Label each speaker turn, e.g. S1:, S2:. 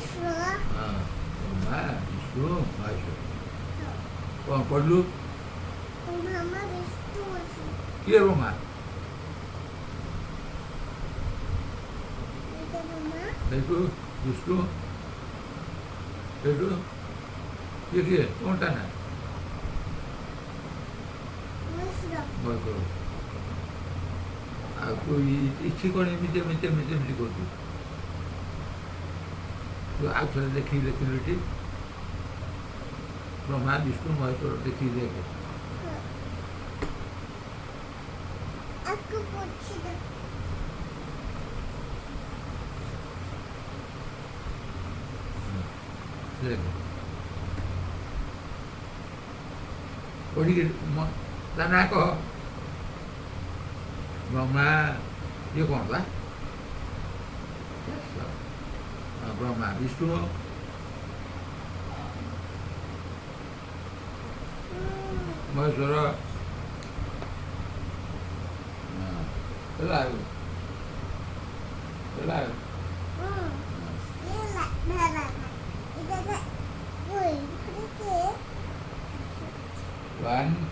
S1: हाँ ब्रह्मा विष्णु महेश्वर कौन पढ़लू किए ब्रह्मा देखो विष्णु देखो ये किए कौनटा ना महेश्वर आपको इच्छी कौन एमती एमती एमती एमती कर तो आप थोड़ा देखी लेकिन ब्रह्मा विष्णु महेश्वर देखी देखे पढ़ी ता कह ब्रह्मा ये कौन था ब्रह्मा विष्णु महेश्वर चलायो one